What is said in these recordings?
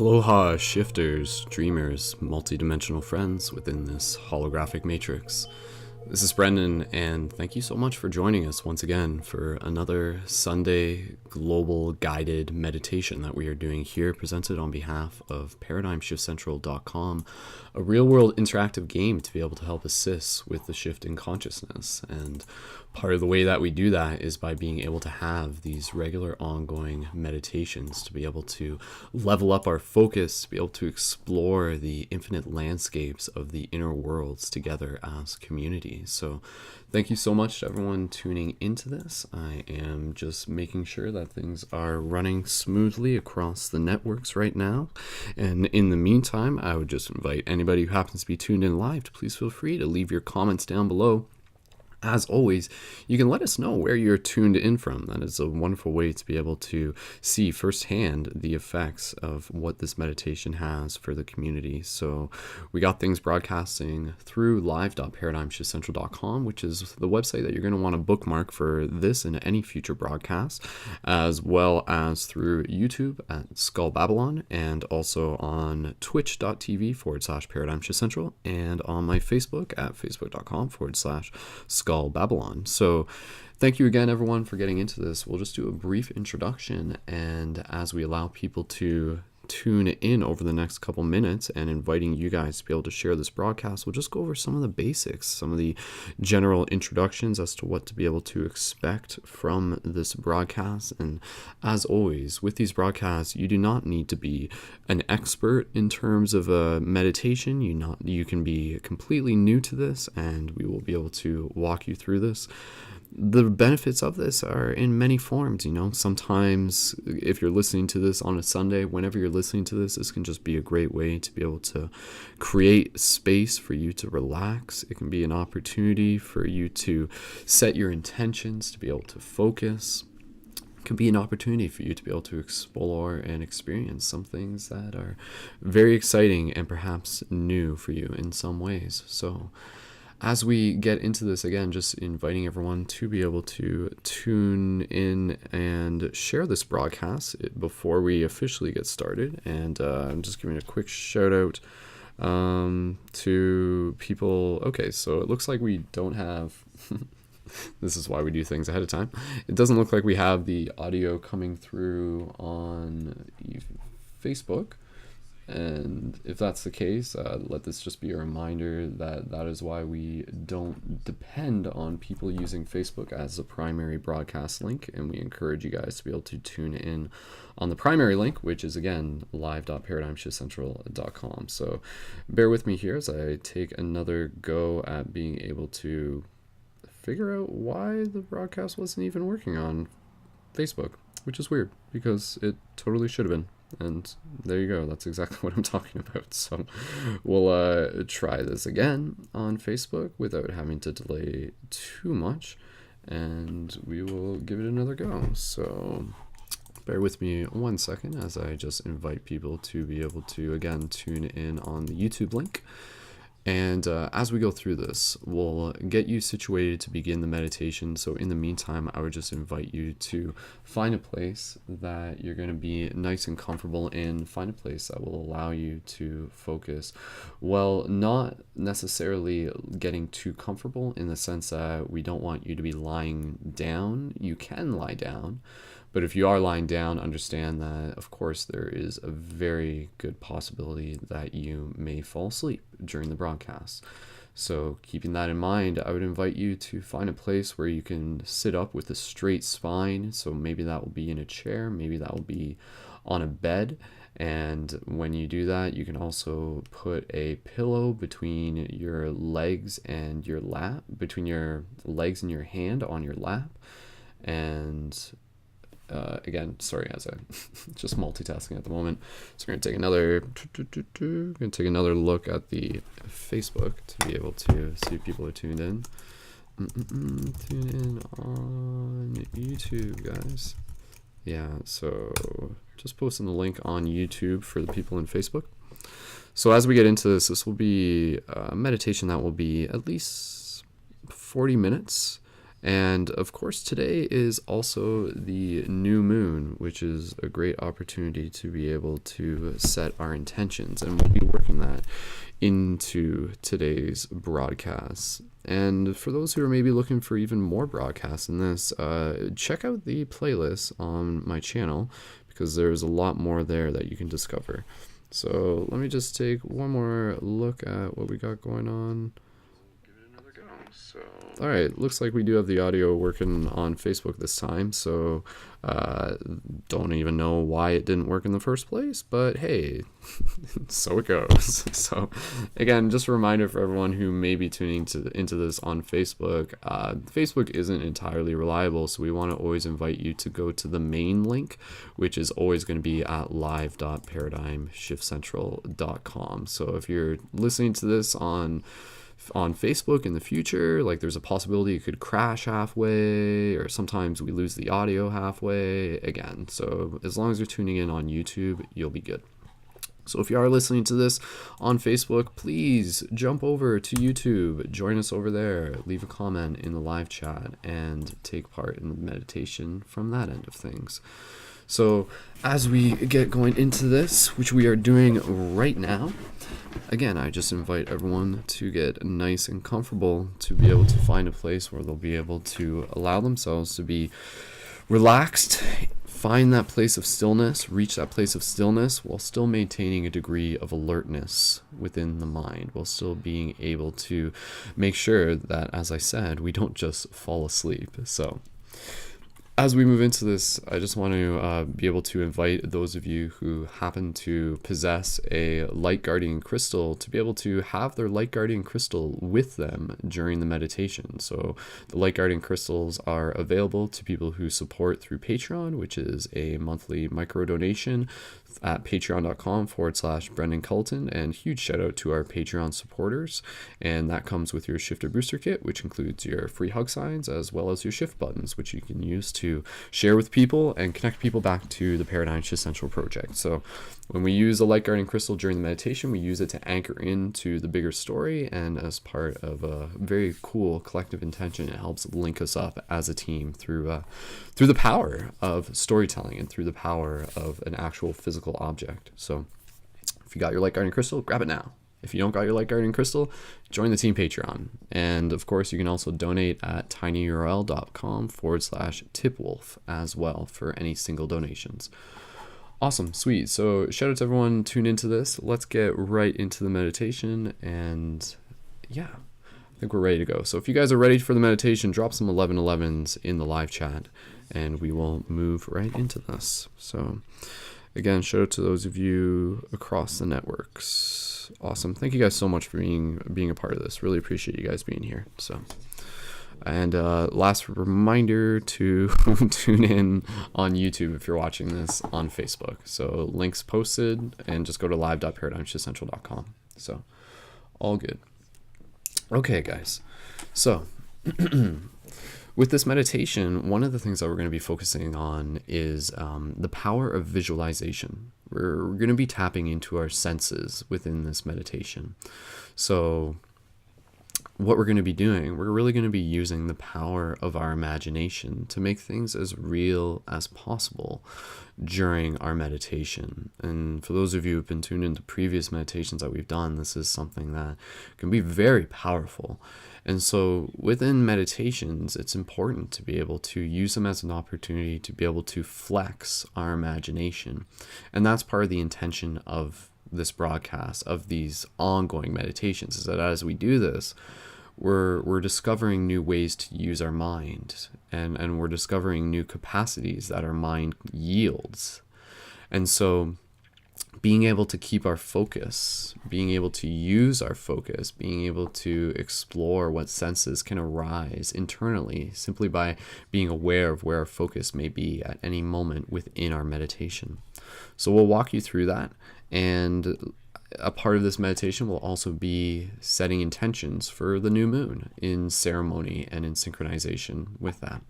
Aloha, shifters, dreamers, multidimensional friends within this holographic matrix. This is Brendan, and thank you so much for joining us once again for another Sunday global guided meditation that we are doing here, presented on behalf of ParadigmShiftCentral.com, a real-world interactive game to be able to help assist with the shift in consciousness. And part of the way that we do that is by being able to have these regular ongoing meditations to be able to level up our focus, to be able to explore the infinite landscapes of the inner worlds together as community. So thank you so much to everyone tuning into this. I am just making sure that things are running smoothly across the networks right now. And in the meantime, I would just invite anybody who happens to be tuned in live to please feel free to leave your comments down below. As always, you can let us know where you're tuned in from. That is a wonderful way to be able to see firsthand the effects of what this meditation has for the community. So we got things broadcasting through live.paradigmshiftcentral.com, which is the website that you're going to want to bookmark for this and any future broadcasts, as well as through YouTube at Skull Babylon, and also on twitch.tv/ParadigmShiftCentral, and on my Facebook at facebook.com/Skull Babylon. So thank you again, everyone, for getting into this. We'll just do a brief introduction, and as we allow people to tune in over the next couple minutes and inviting you guys to be able to share this broadcast, we'll just go over some of the basics, some of the general introductions as to what to be able to expect from this broadcast. And as always, with these broadcasts, you do not need to be an expert in terms of a meditation. You can be completely new to this, and we will be able to walk you through this. The benefits of this are in many forms. Sometimes if you're listening to this on a Sunday, whenever you're listening to this, this can just be a great way to be able to create space for you to relax. It can be an opportunity for you to set your intentions, to be able to focus. It can be an opportunity for you to be able to explore and experience some things that are very exciting and perhaps new for you in some ways. So as we get into this, again, just inviting everyone to be able to tune in and share this broadcast before we officially get started. And I'm just giving a quick shout out to people. Okay, so it looks like we don't have... This is why we do things ahead of time. It doesn't look like we have the audio coming through on Facebook. And if that's the case, let this just be a reminder that is why we don't depend on people using Facebook as a primary broadcast link, and we encourage you guys to be able to tune in on the primary link, which is, again, live.paradigmshiftcentral.com. So bear with me here as I take another go at being able to figure out why the broadcast wasn't even working on Facebook, which is weird because it totally should have been. And there you go. That's exactly what I'm talking about. So we'll try this again on Facebook without having to delay too much, and we will give it another go. So bear with me 1 second as I just invite people to be able to, again, tune in on the YouTube link. And as we go through this, we'll get you situated to begin the meditation. So in the meantime, I would just invite you to find a place that you're going to be nice and comfortable in. Find a place that will allow you to focus. Well, not necessarily getting too comfortable in the sense that we don't want you to be lying down. You can lie down. But if you are lying down, understand that, of course, there is a very good possibility that you may fall asleep during the broadcast. So keeping that in mind, I would invite you to find a place where you can sit up with a straight spine. So maybe that will be in a chair, maybe that will be on a bed. And when you do that, you can also put a pillow between your legs and your lap, between your legs and your hand on your lap. And again, sorry, as I'm just multitasking at the moment. So we're going to take another look at the Facebook to be able to see if people are tuned in. Tune in on YouTube, guys. Yeah, so just posting the link on YouTube for the people in Facebook. So as we get into this, this will be a meditation that will be at least 40 minutes. And of course, today is also the new moon, which is a great opportunity to be able to set our intentions. And we'll be working that into today's broadcast. And for those who are maybe looking for even more broadcasts than this, check out the playlist on my channel because there's a lot more there that you can discover. So let me just take one more look at what we got going on. So, all right, looks like we do have the audio working on Facebook this time, so don't even know why it didn't work in the first place, but hey, so it goes. So again, just a reminder for everyone who may be tuning into this on Facebook, Facebook isn't entirely reliable, so we want to always invite you to go to the main link, which is always going to be at live.paradigmshiftcentral.com. So if you're listening to this on Facebook in the future, like there's a possibility it could crash halfway, or sometimes we lose the audio halfway again. So as long as you're tuning in on YouTube, you'll be good. So if you are listening to this on Facebook, please jump over to YouTube, join us over there, leave a comment in the live chat, and take part in the meditation from that end of things. So as we get going into this, which we are doing right now, again, I just invite everyone to get nice and comfortable, to be able to find a place where they'll be able to allow themselves to be relaxed, find that place of stillness, reach that place of stillness while still maintaining a degree of alertness within the mind, while still being able to make sure that, as I said, we don't just fall asleep. So as we move into this, I just want to be able to invite those of you who happen to possess a light guardian crystal to be able to have their light guardian crystal with them during the meditation. So the light guardian crystals are available to people who support through Patreon, which is a monthly micro donation at patreon.com/Brendan Culleton, and huge shout out to our Patreon supporters. And that comes with your Shifter Booster Kit, which includes your free hug signs as well as your shift buttons, which you can use to share with people and connect people back to the Paradigm Shift Central project. So when we use a light guardian crystal during the meditation, we use it to anchor into the bigger story, and as part of a very cool collective intention, it helps link us up as a team through the power of storytelling and through the power of an actual physical object. So if you got your light guardian crystal, grab it now. If you don't got your light guardian crystal, join the team Patreon. And of course, you can also donate at tinyurl.com/tipwolf as well for any single donations. Awesome, sweet. So shout out to everyone tuned into this. Let's get right into the meditation, and yeah, I think we're ready to go. So if you guys are ready for the meditation, drop some 1111s in the live chat, and we will move right into this. So again, shout out to those of you across the networks. Awesome. Thank you guys so much for being a part of this. Really appreciate you guys being here. So, and last reminder to tune in on YouTube if you're watching this on Facebook. So links posted, and just go to live.paradigmshiftcentral.com. So all good. Okay, guys. So with this meditation, one of the things that we're going to be focusing on is the power of visualization. We're going to be tapping into our senses within this meditation. So what we're going to be doing, we're really going to be using the power of our imagination to make things as real as possible during our meditation. And for those of you who've been tuned into previous meditations that we've done, this is something that can be very powerful. And so within meditations, it's important to be able to use them as an opportunity to be able to flex our imagination. And that's part of the intention of this broadcast, of these ongoing meditations, is that as we do this, we're discovering new ways to use our mind, and we're discovering new capacities that our mind yields. And so being able to keep our focus, being able to use our focus, being able to explore what senses can arise internally simply by being aware of where our focus may be at any moment within our meditation. So we'll walk you through that, and a part of this meditation will also be setting intentions for the new moon in ceremony and in synchronization with that.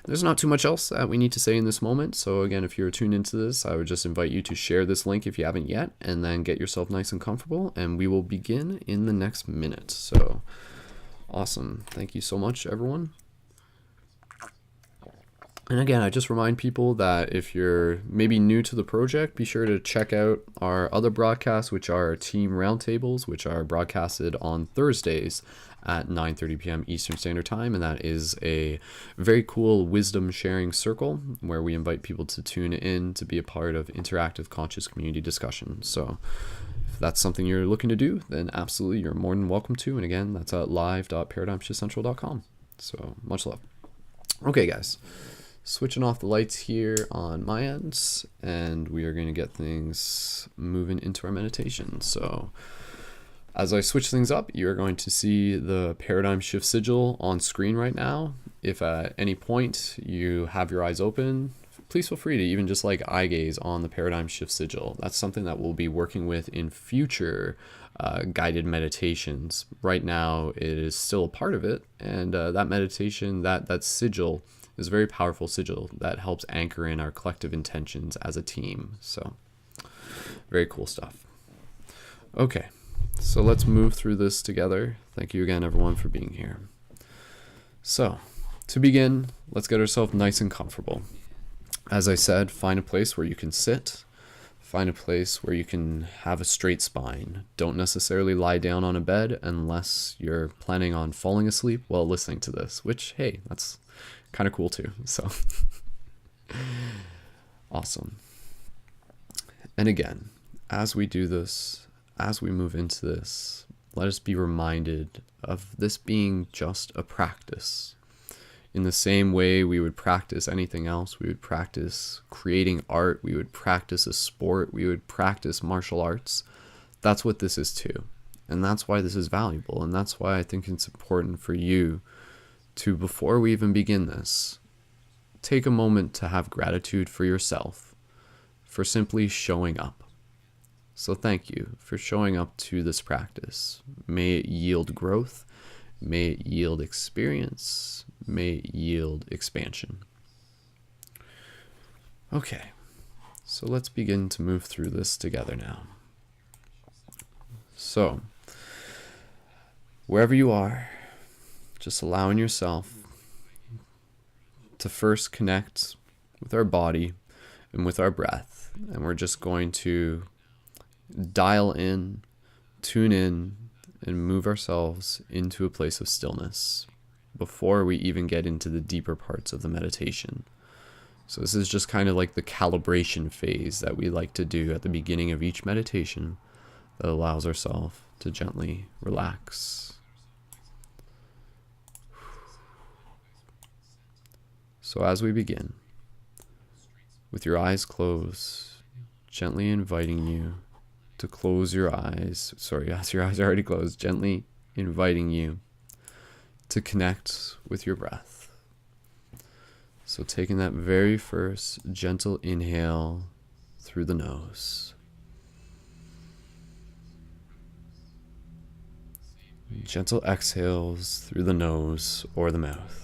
There's not too much else that we need to say in this moment. So again, if you're tuned into this, I would just invite you to share this link if you haven't yet, and then get yourself nice and comfortable, and we will begin in the next minute. So awesome. Thank you so much, everyone. And again, I just remind people that if you're maybe new to the project, be sure to check out our other broadcasts, which are team roundtables, which are broadcasted on Thursdays at 9:30 p.m. Eastern Standard Time. And that is a very cool wisdom sharing circle where we invite people to tune in to be a part of interactive conscious community discussion. So if that's something you're looking to do, then absolutely you're more than welcome to. And again, that's at live.paradigmshiftcentral.com. So much love. Okay, guys. Switching off the lights here on my end, and we are going to get things moving into our meditation. So as I switch things up, you're going to see the paradigm shift sigil on screen right now. If at any point you have your eyes open, please feel free to even just like eye gaze on the paradigm shift sigil. That's something that we'll be working with in future guided meditations. Right now, it is still a part of it, and that meditation, that sigil, is a very powerful sigil that helps anchor in our collective intentions as a team. So very cool stuff. Okay, so let's move through this together. Thank you again, everyone, for being here. So to begin, let's get ourselves nice and comfortable. As I said, find a place where you can sit. Find a place where you can have a straight spine. Don't necessarily lie down on a bed unless you're planning on falling asleep while listening to this, which, hey, that's kind of cool too. So awesome. And again, as we do this, as we move into this, let us be reminded of this being just a practice. In the same way we would practice anything else, we would practice creating art, we would practice a sport, we would practice martial arts. That's what this is too. And that's why this is valuable. And that's why I think it's important for you to, before we even begin this, take a moment to have gratitude for yourself for simply showing up. So thank you for showing up to this practice. May it yield growth. May it yield experience. May it yield expansion. Okay, so let's begin to move through this together now. So, wherever you are, just allowing yourself to first connect with our body and with our breath. And we're just going to dial in, tune in, and move ourselves into a place of stillness before we even get into the deeper parts of the meditation. So this is just kind of like the calibration phase that we like to do at the beginning of each meditation that allows ourselves to gently relax. So as we begin, with your eyes closed, gently inviting you to close your eyes. Sorry, as your eyes are already closed, gently inviting you to connect with your breath. So taking that very first gentle inhale through the nose. Gentle exhales through the nose or the mouth.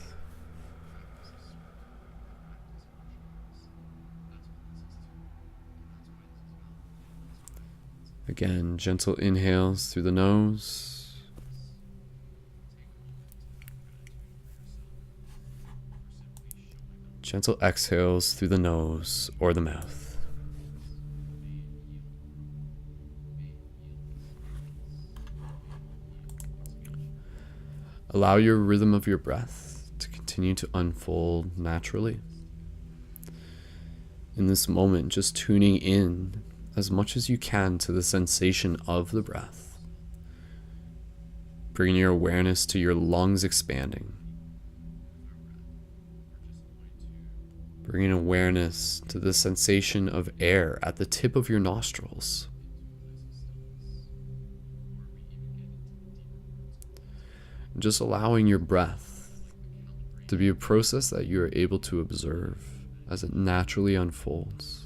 Again, gentle inhales through the nose. Gentle exhales through the nose or the mouth. Allow your rhythm of your breath to continue to unfold naturally. In this moment, just tuning in as much as you can to the sensation of the breath. Bringing your awareness to your lungs expanding. Bringing awareness to the sensation of air at the tip of your nostrils. Just allowing your breath to be a process that you are able to observe as it naturally unfolds.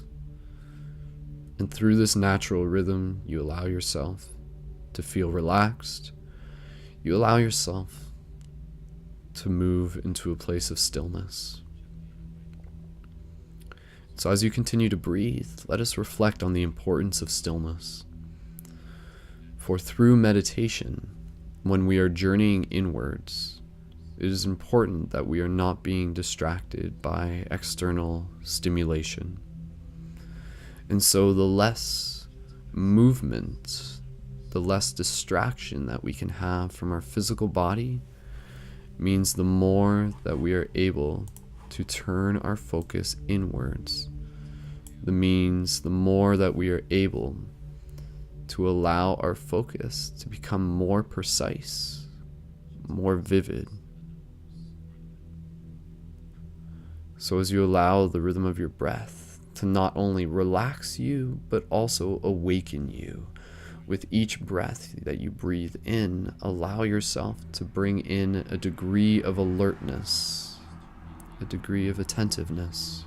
And through this natural rhythm, you allow yourself to feel relaxed. You allow yourself to move into a place of stillness. So as you continue to breathe, let us reflect on the importance of stillness. For through meditation, when we are journeying inwards, It is important that we are not being distracted by external stimulation. And so the less movement, the less distraction that we can have from our physical body means the more that we are able to turn our focus inwards. The more that we are able to allow our focus to become more precise, more vivid. So as you allow the rhythm of your breath to not only relax you, but also awaken you. With each breath that you breathe in, allow yourself to bring in a degree of alertness, a degree of attentiveness.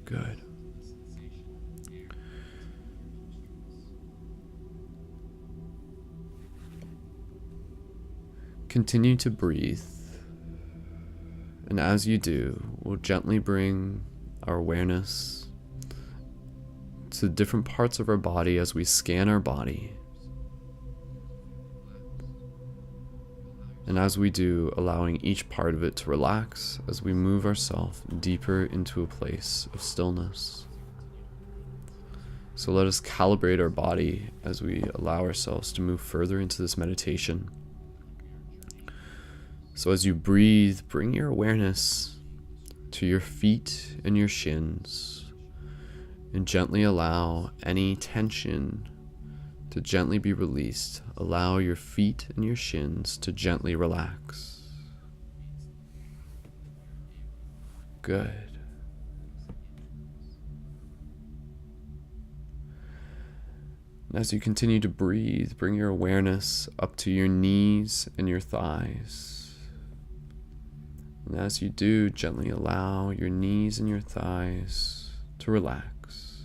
Good. Continue to breathe, and as you do, we'll gently bring our awareness to different parts of our body as we scan our body. And as we do, allowing each part of it to relax as we move ourselves deeper into a place of stillness. So let us calibrate our body as we allow ourselves to move further into this meditation. So as you breathe, bring your awareness to your feet and your shins, and gently allow any tension to gently be released. Allow your feet and your shins to gently relax. Good. And as you continue to breathe, bring your awareness up to your knees and your thighs. And as you do, gently allow your knees and your thighs to relax.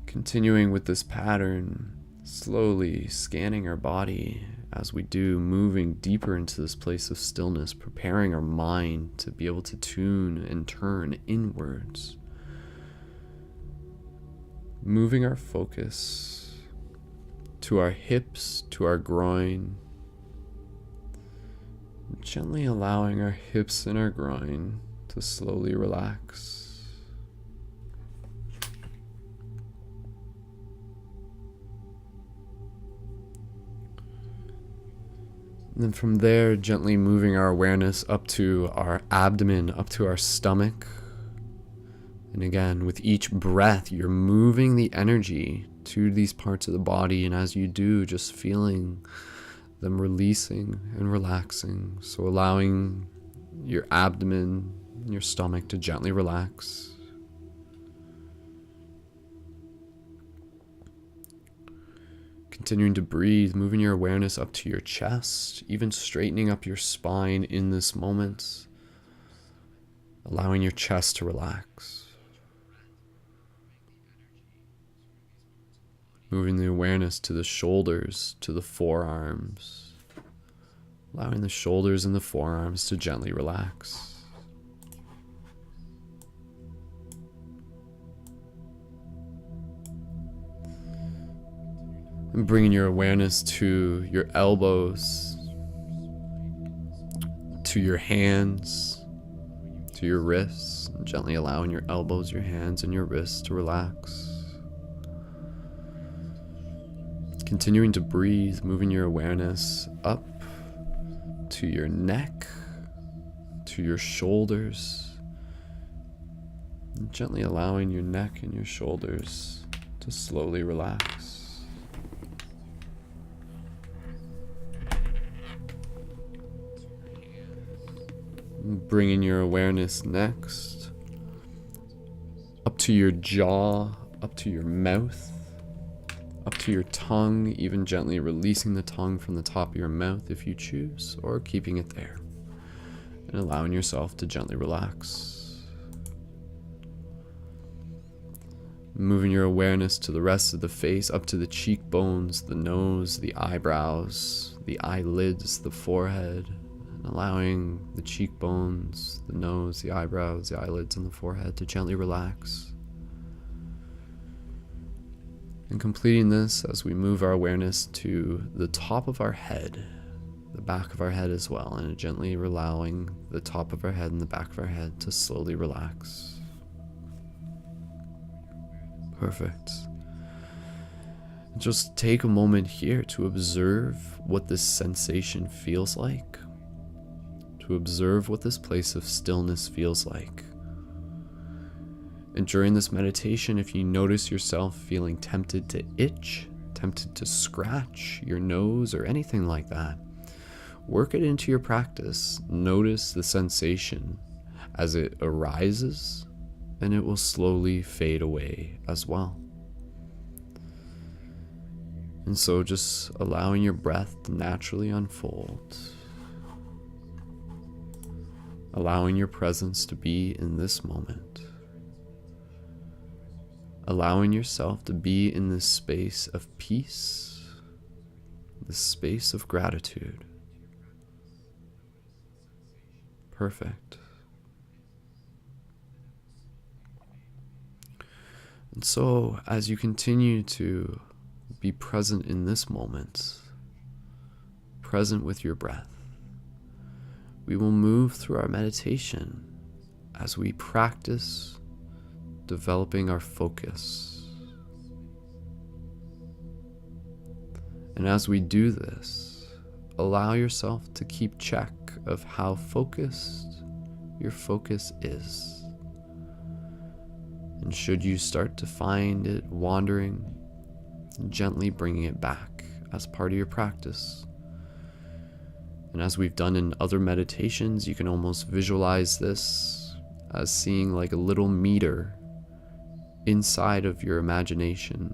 Continuing with this pattern, slowly scanning our body as we do, moving deeper into this place of stillness, preparing our mind to be able to tune and turn inwards. Moving our focus to our hips, to our groin, gently allowing our hips and our groin to slowly relax. And then from there, gently moving our awareness up to our abdomen, up to our stomach. And again, with each breath, you're moving the energy to these parts of the body. And as you do, just feeling them releasing and relaxing. So allowing your abdomen and your stomach to gently relax. Continuing to breathe, moving your awareness up to your chest, even straightening up your spine in this moment. Allowing your chest to relax. Moving the awareness to the shoulders, to the forearms. Allowing the shoulders and the forearms to gently relax. And bringing your awareness to your elbows, to your hands, to your wrists. And gently allowing your elbows, your hands, and your wrists to relax. Continuing to breathe, moving your awareness up to your neck, to your shoulders, and gently allowing your neck and your shoulders to slowly relax. Bringing your awareness next up to your jaw, up to your mouth, up to your tongue, even gently releasing the tongue from the top of your mouth if you choose, or keeping it there, and allowing yourself to gently relax. Moving your awareness to the rest of the face, up to the cheekbones, the nose, the eyebrows, the eyelids, the forehead, and allowing the cheekbones, the nose, the eyebrows, the eyelids, and the forehead to gently relax. And completing this as we move our awareness to the top of our head, the back of our head as well, and gently allowing the top of our head and the back of our head to slowly relax. Perfect. Just take a moment here to observe what this sensation feels like, to observe what this place of stillness feels like. And during this meditation, if you notice yourself feeling tempted to itch, tempted to scratch your nose or anything like that, work it into your practice. Notice the sensation as it arises, and it will slowly fade away as well. And so just allowing your breath to naturally unfold, allowing your presence to be in this moment, allowing yourself to be in this space of peace, this space of gratitude. Perfect. And so, as you continue to be present in this moment, present with your breath, we will move through our meditation as we practice developing our focus. And as we do this, allow yourself to keep check of how focused your focus is. And should you start to find it wandering, gently bringing it back as part of your practice. And as we've done in other meditations, you can almost visualize this as seeing like a little meter inside of your imagination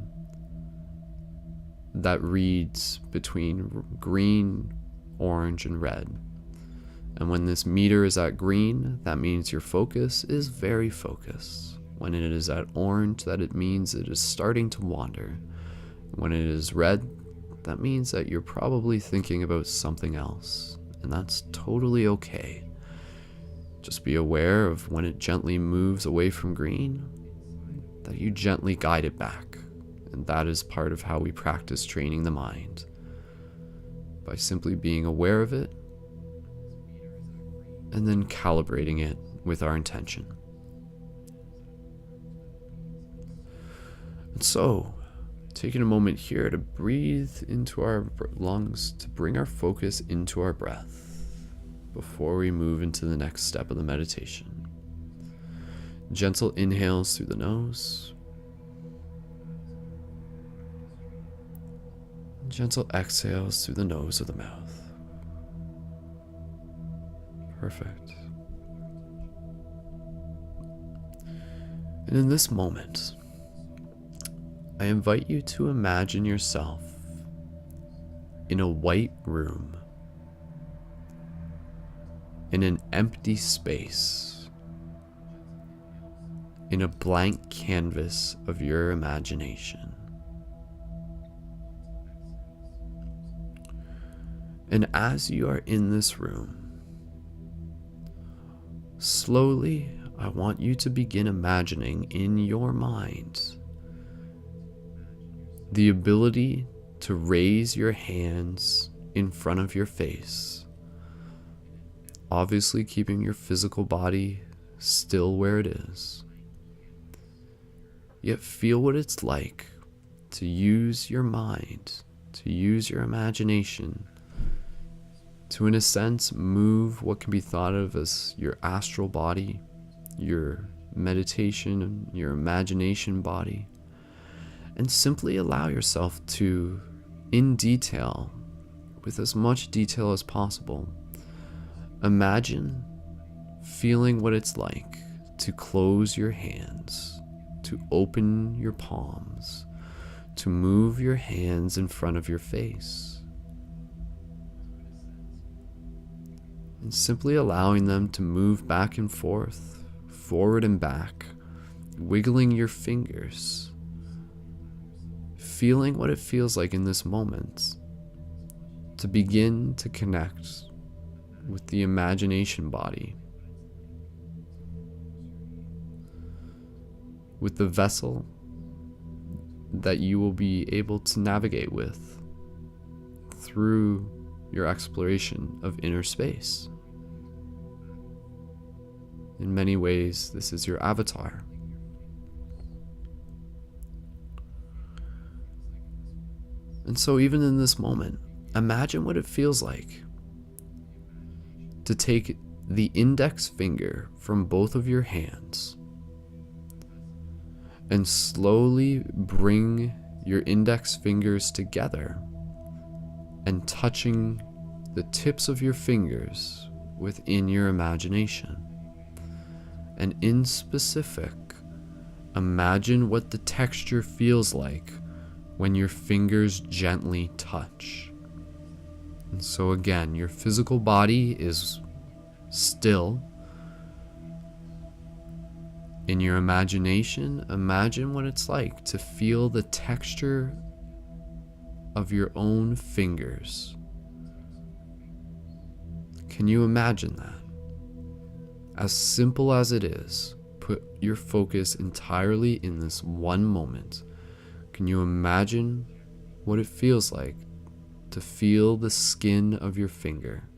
that reads between green, orange, and red. And when this meter is at green, that means your focus is very focused. When it is at orange, that it means it is starting to wander. When it is red, that means that you're probably thinking about something else, and that's totally okay. Just be aware of when it gently moves away from green, that you gently guide it back, and that is part of how we practice training the mind, by simply being aware of it, and then calibrating it with our intention. And so, taking a moment here to breathe into our lungs, to bring our focus into our breath before we move into the next step of the meditation. Gentle inhales through the nose. Gentle exhales through the nose or the mouth. Perfect. And in this moment, I invite you to imagine yourself in a white room, in an empty space, in a blank canvas of your imagination. And as you are in this room, slowly I want you to begin imagining in your mind the ability to raise your hands in front of your face, obviously keeping your physical body still where it is. Yet feel what it's like to use your mind, to use your imagination, to in a sense move what can be thought of as your astral body, your meditation and your imagination body. And simply allow yourself to, in detail, with as much detail as possible, imagine feeling what it's like to close your hands, to open your palms, to move your hands in front of your face, and simply allowing them to move back and forth, forward and back, wiggling your fingers, feeling what it feels like in this moment to begin to connect with the imagination body, with the vessel that you will be able to navigate with through your exploration of inner space. In many ways, this is your avatar. And so even in this moment, imagine what it feels like to take the index finger from both of your hands and slowly bring your index fingers together and touching the tips of your fingers within your imagination. And in specific, imagine what the texture feels like when your fingers gently touch. And so again, your physical body is still. In your imagination, imagine what it's like to feel the texture of your own fingers. Can you imagine that? As simple as it is, put your focus entirely in this one moment. Can you imagine what it feels like to feel the skin of your finger?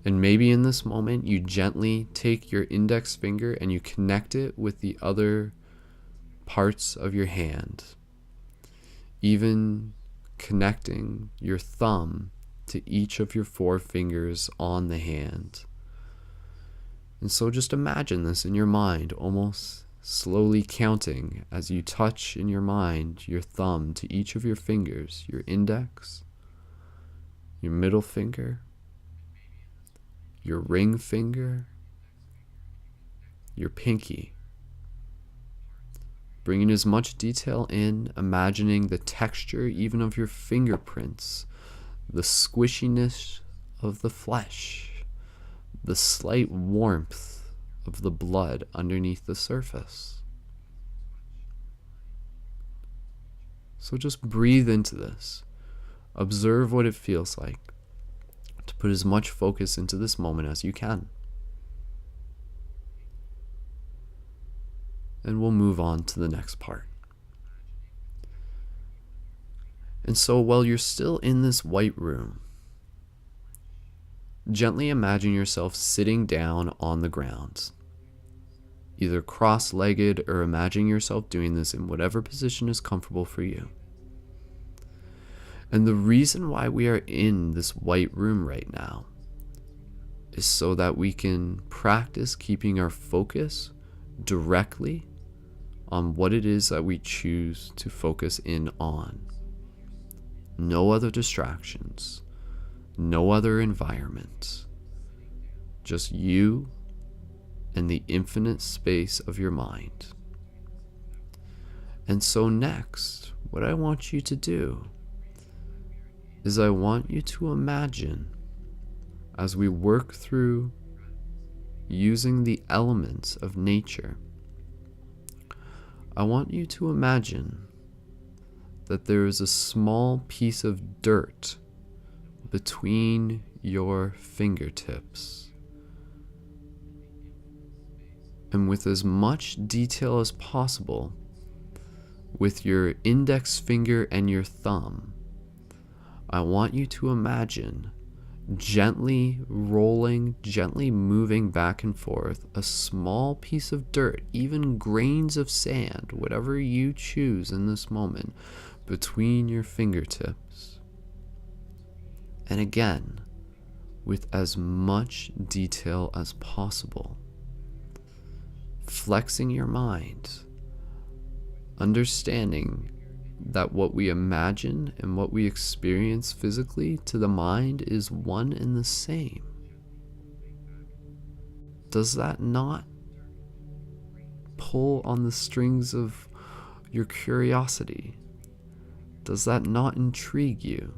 And maybe in this moment, you gently take your index finger and you connect it with the other parts of your hand, even connecting your thumb to each of your 4 fingers on the hand. And so just imagine this in your mind, almost slowly counting as you touch in your mind your thumb to each of your fingers, your index, your middle finger, your ring finger, your pinky. Bringing as much detail in, imagining the texture even of your fingerprints, the squishiness of the flesh, the slight warmth of the blood underneath the surface. So just breathe into this. Observe what it feels like to put as much focus into this moment as you can. And we'll move on to the next part. And so while you're still in this white room, gently imagine yourself sitting down on the ground, either cross-legged or imagine yourself doing this in whatever position is comfortable for you. And the reason why we are in this white room right now is so that we can practice keeping our focus directly on what it is that we choose to focus in on. No other distractions, no other environment, just you and the infinite space of your mind. And so next, what I want you to do is I want you to imagine, as we work through using the elements of nature, I want you to imagine that there is a small piece of dirt between your fingertips. And with as much detail as possible, with your index finger and your thumb, I want you to imagine gently rolling, gently moving back and forth, a small piece of dirt, even grains of sand, whatever you choose in this moment, between your fingertips. And again, with as much detail as possible, flexing your mind, understanding that what we imagine and what we experience physically to the mind is one and the same. Does that not pull on the strings of your curiosity? Does that not intrigue you?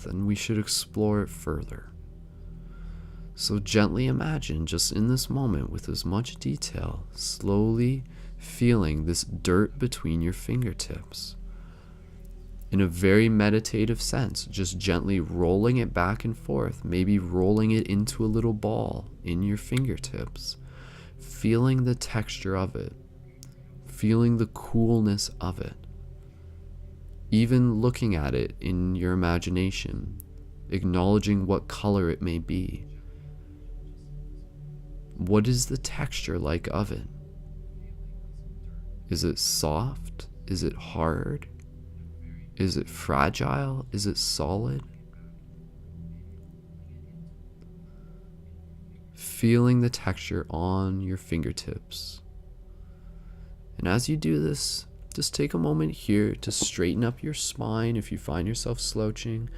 Then we should explore it further. So gently imagine, just in this moment with as much detail, slowly feeling this dirt between your fingertips. in a very meditative sense, just gently rolling it back and forth, maybe rolling it into a little ball in your fingertips, feeling the texture of it, feeling the coolness of it, even looking at it in your imagination, acknowledging what color it may be. What is the texture like of it? Is it soft? Is it hard? Is it fragile? Is it solid? Feeling the texture on your fingertips. And as you do this, just take a moment here to straighten up your spine if you find yourself slouching,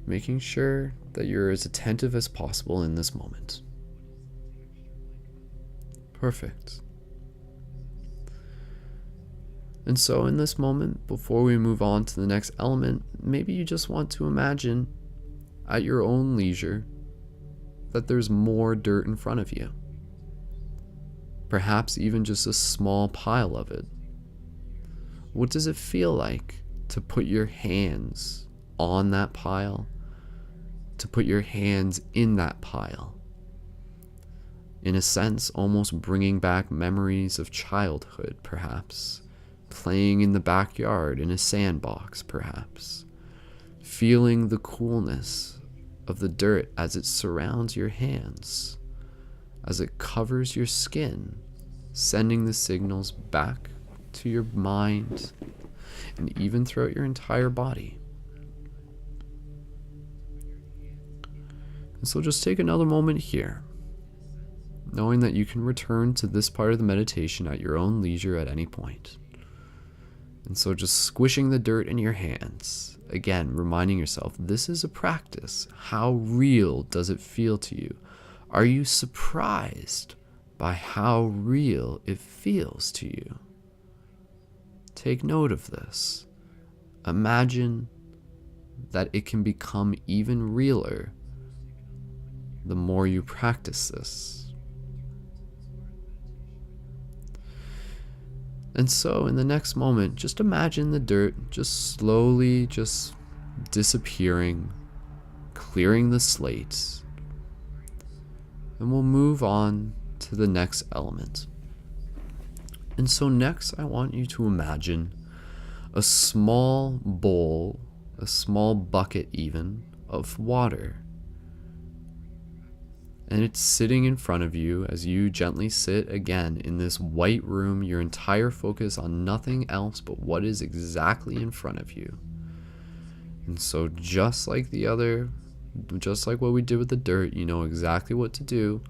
making sure that you're as attentive as possible in this moment. Perfect. And so in this moment, before we move on to the next element, maybe you just want to imagine at your own leisure that there's more dirt in front of you. Perhaps even just a small pile of it. What does it feel like to put your hands on that pile? To put your hands in that pile? In a sense, almost bringing back memories of childhood, perhaps. Playing in the backyard in a sandbox, perhaps. Feeling the coolness of the dirt as it surrounds your hands, as it covers your skin, sending the signals back to your mind and even throughout your entire body. And so just take another moment here, knowing that you can return to this part of the meditation at your own leisure at any point. And so just squishing the dirt in your hands, again, reminding yourself, this is a practice. How real does it feel to you? Are you surprised by how real it feels to you? Take note of this. Imagine that it can become even realer the more you practice this. And so in the next moment, just imagine the dirt just slowly just disappearing, clearing the slate. And we'll move on to the next element. And so next, I want you to imagine a small bowl, a small bucket even, of water. And it's sitting in front of you as you gently sit again in this white room, your entire focus on nothing else but what is exactly in front of you. And so just like what we did with the dirt, you know exactly what to do.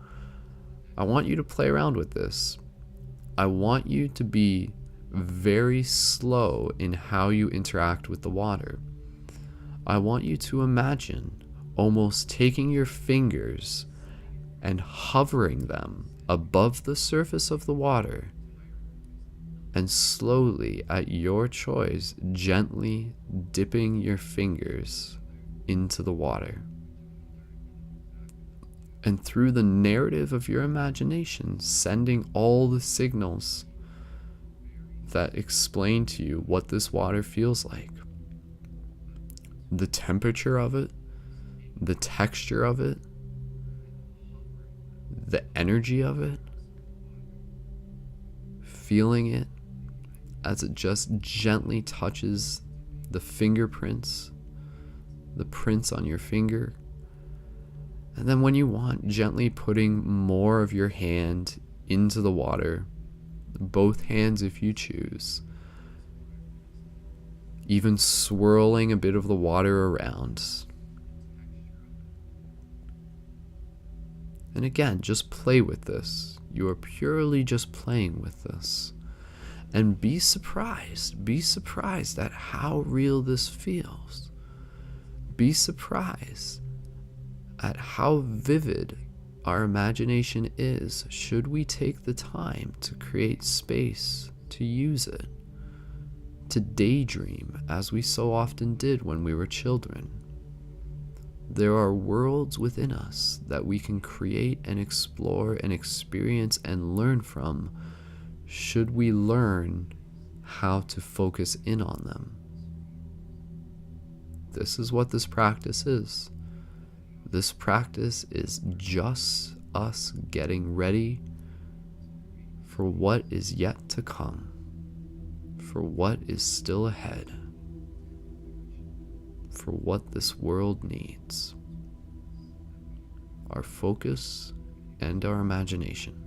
I want you to play around with this. I want you to be very slow in how you interact with the water. I want you to imagine almost taking your fingers and hovering them above the surface of the water, and slowly, at your choice, gently dipping your fingers into the water. And through the narrative of your imagination, sending all the signals that explain to you what this water feels like. The temperature of it, the texture of it, the energy of it, feeling it as it just gently touches the fingerprints, the prints on your finger. And then when you want, gently putting more of your hand into the water, both hands if you choose, even swirling a bit of the water around. And again, just play with this. You are purely just playing with this. And be surprised at how real this feels. Be surprised at how vivid our imagination is should we take the time to create space to use it, to daydream as we so often did when we were children. There are worlds within us that we can create and explore and experience and learn from should we learn how to focus in on them. this is what this practice is. This practice is just us getting ready for what is yet to come, for what is still ahead, for what this world needs. Our focus and our imagination.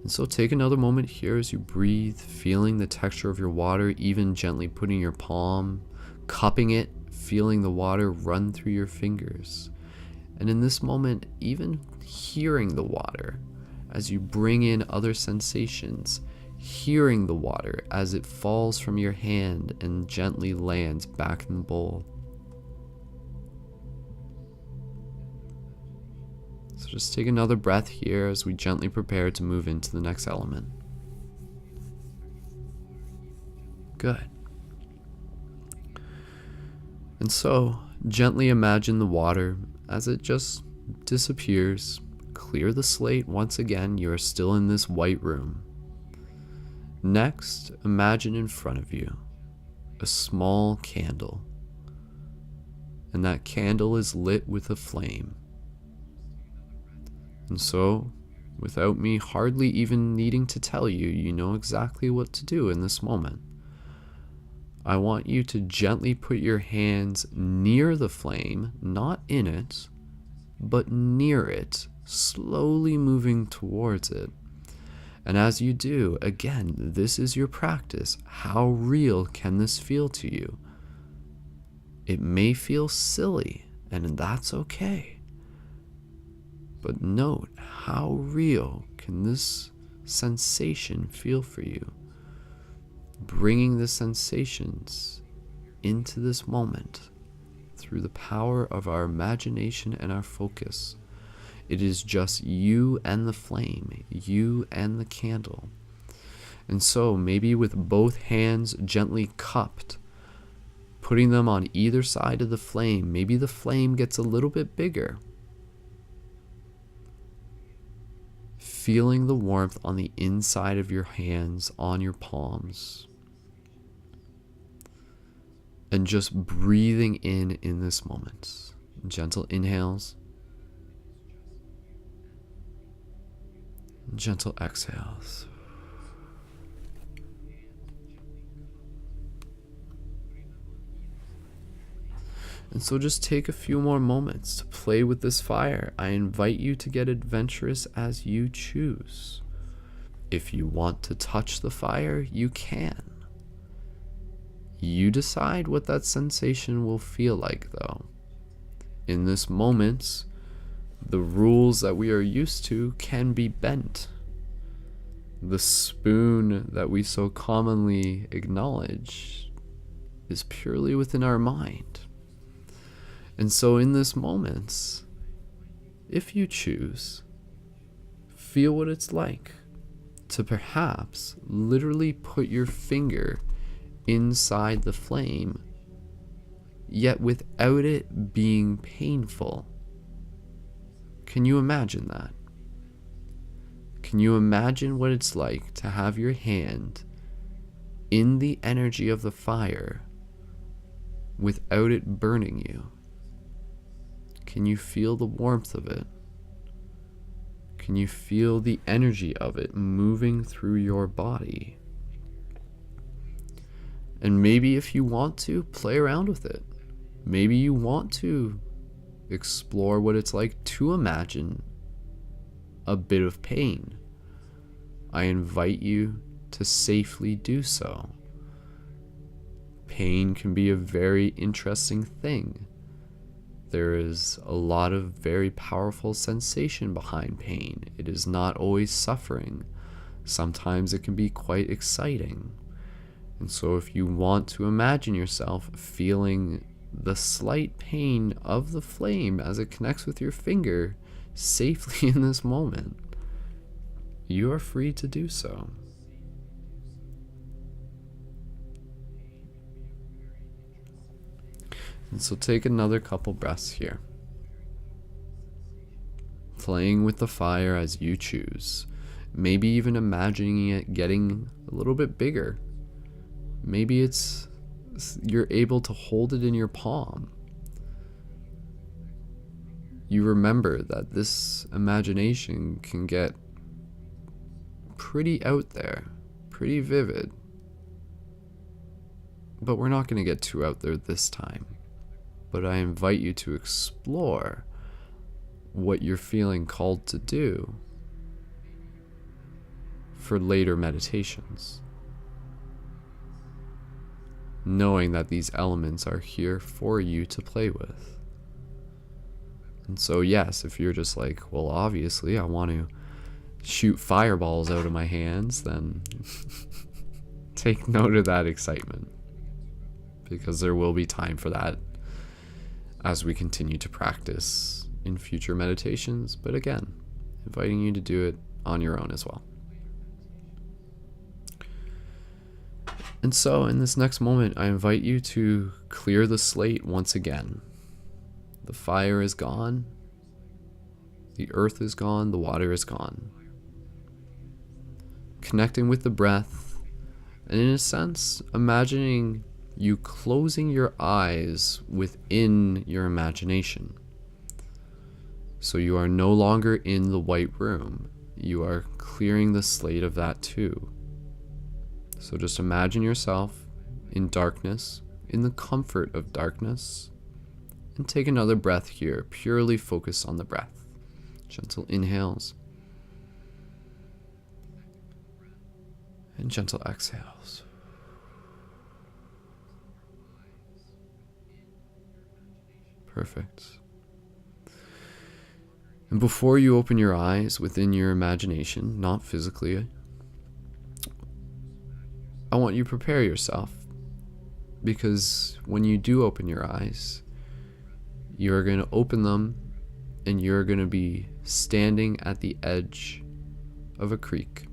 And so take another moment here as you breathe, feeling the texture of your water, even gently putting your palm, cupping it, feeling the water run through your fingers. And in this moment, even hearing the water as you bring in other sensations, hearing the water as it falls from your hand and gently lands back in the bowl. So just take another breath here as we gently prepare to move into the next element. Good. And so, gently imagine the water as it just disappears. Clear the slate once again. You are still in this white room. Next, imagine in front of you a small candle. And that candle is lit with a flame. And so, without me hardly even needing to tell you, you know exactly what to do in this moment. I want you to gently put your hands near the flame, not in it, but near it, slowly moving towards it. And as you do, again, this is your practice. How real can this feel to you? It may feel silly, and that's okay. But note, how real can this sensation feel for you? Bringing the sensations into this moment through the power of our imagination and our focus. It is just you and the flame, you and the candle. And so maybe with both hands gently cupped, putting them on either side of the flame, maybe the flame gets a little bit bigger. Feeling the warmth on the inside of your hands, on your palms. And just breathing in this moment. Gentle inhales. Gentle exhales. And so just take a few more moments to play with this fire. I invite you to get adventurous as you choose. If you want to touch the fire, you can. You decide what that sensation will feel like, though. In this moment, the rules that we are used to can be bent. The spoon that we so commonly acknowledge is purely within our mind. And so in this moment, if you choose, feel what it's like to perhaps literally put your finger inside the flame, yet without it being painful. Can you imagine that? Can you imagine what it's like to have your hand in the energy of the fire without it burning you? Can you feel the warmth of it? Can you feel the energy of it moving through your body? And maybe if you want to, play around with it. Maybe you want to explore what it's like to imagine a bit of pain. I invite you to safely do so. Pain can be a very interesting thing. There is a lot of very powerful sensation behind pain. It is not always suffering. Sometimes it can be quite exciting. And so if you want to imagine yourself feeling the slight pain of the flame as it connects with your finger safely in this moment, you are free to do so. And so take another couple breaths here. Playing with the fire as you choose. Maybe even imagining it getting a little bit bigger. Maybe it's you're able to hold it in your palm. You remember that this imagination can get pretty out there, pretty vivid. But we're not going to get too out there this time. But I invite you to explore what you're feeling called to do for later meditations, knowing that these elements are here for you to play with. And so yes, if you're just like, well, obviously I want to shoot fireballs out of my hands, then take note of that excitement, because there will be time for that as we continue to practice in future meditations. But again, inviting you to do it on your own as well. And so in this next moment, I invite you to clear the slate once again. The fire is gone. The earth is gone. The water is gone. Connecting with the breath, and in a sense, imagining you closing your eyes within your imagination. So you are no longer in the white room. You are clearing the slate of that too. So just imagine yourself in darkness, in the comfort of darkness, and take another breath here, purely focused on the breath. Gentle inhales and gentle exhales. Perfect. And before you open your eyes within your imagination, not physically, I want you to prepare yourself, because when you do open your eyes, you're going to open them and you're going to be standing at the edge of a creek,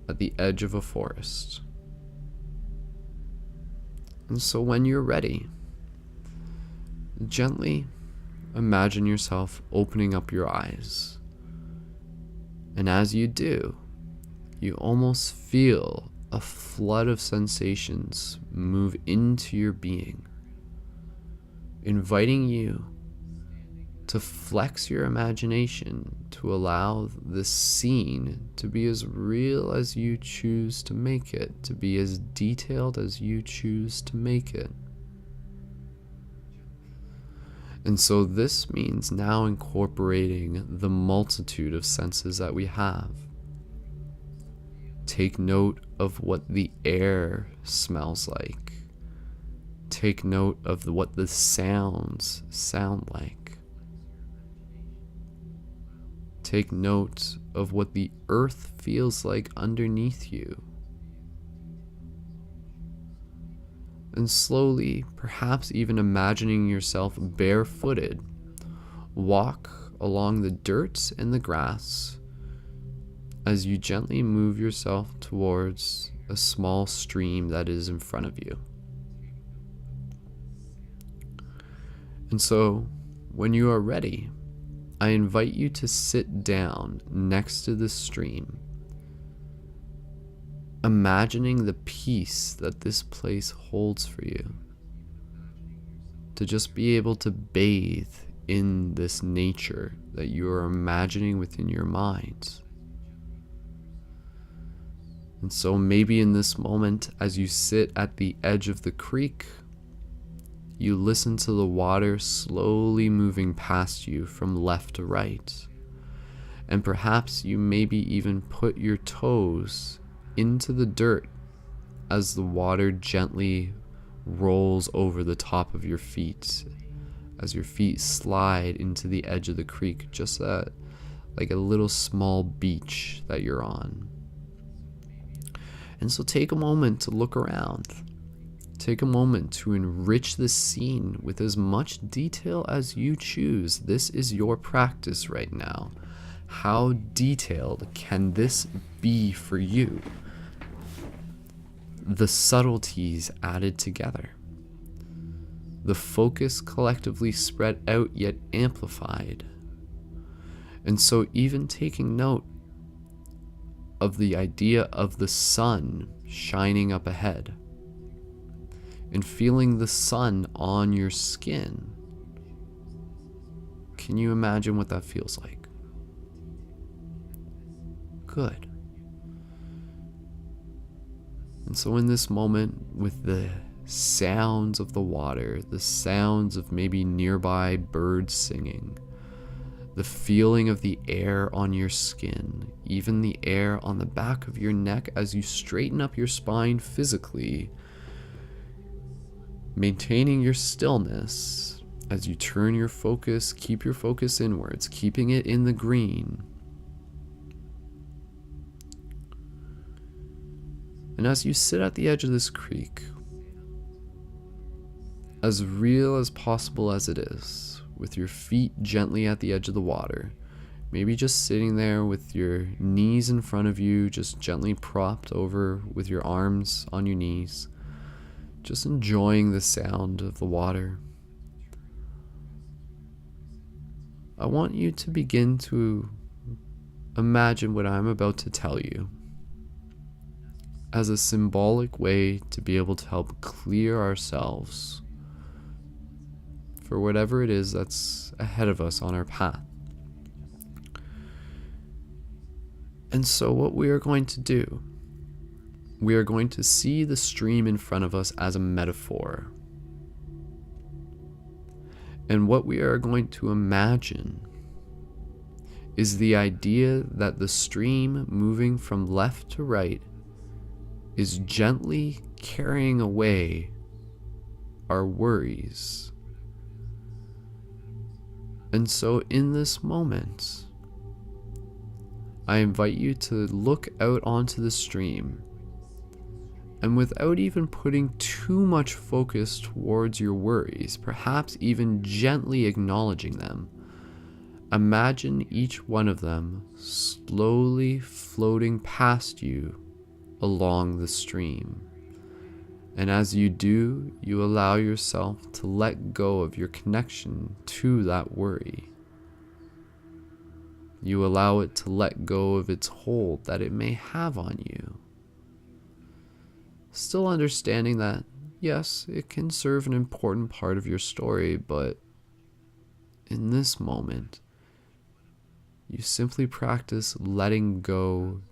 at the edge of a forest. And so when you're ready, gently imagine yourself opening up your eyes. And as you do, you almost feel a flood of sensations move into your being, inviting you to flex your imagination to allow this scene to be as real as you choose to make it, to be as detailed as you choose to make it. And so this means now incorporating the multitude of senses that we have. Take note of what the air smells like. Take note of what the sounds sound like. Take note of what the earth feels like underneath you. And slowly, perhaps even imagining yourself barefooted, walk along the dirt and the grass as you gently move yourself towards a small stream that is in front of you. And so, when you are ready, I invite you to sit down next to the stream, imagining the peace that this place holds for you. To just be able to bathe in this nature that you are imagining within your mind. And so maybe in this moment, as you sit at the edge of the creek, you listen to the water slowly moving past you from left to right. And perhaps you maybe even put your toes into the dirt as the water gently rolls over the top of your feet, as your feet slide into the edge of the creek, just like a little small beach that you're on. And so take a moment to look around. Take a moment to enrich this scene with as much detail as you choose. This is your practice right now. How detailed can this be for you? The subtleties added together. The focus collectively spread out yet amplified. And so even taking note of the idea of the sun shining up ahead and feeling the sun on your skin. Can you imagine what that feels like? Good. And so in this moment, with the sounds of the water, the sounds of maybe nearby birds singing, the feeling of the air on your skin, even the air on the back of your neck as you straighten up your spine physically, maintaining your stillness as you turn your focus, keep your focus inwards, keeping it in the green. And as you sit at the edge of this creek, as real as possible as it is, with your feet gently at the edge of the water, maybe just sitting there with your knees in front of you, just gently propped over with your arms on your knees, just enjoying the sound of the water. I want you to begin to imagine what I'm about to tell you as a symbolic way to be able to help clear ourselves for whatever it is that's ahead of us on our path. And so what we are going to do, we are going to see the stream in front of us as a metaphor. And what we are going to imagine is the idea that the stream moving from left to right is gently carrying away our worries. And so in this moment, I invite you to look out onto the stream, and without even putting too much focus towards your worries, perhaps even gently acknowledging them, imagine each one of them slowly floating past you along the stream. And as you do, you allow yourself to let go of your connection to that worry. You allow it to let go of its hold that it may have on you. Still understanding that, yes, it can serve an important part of your story, but in this moment, you simply practice letting go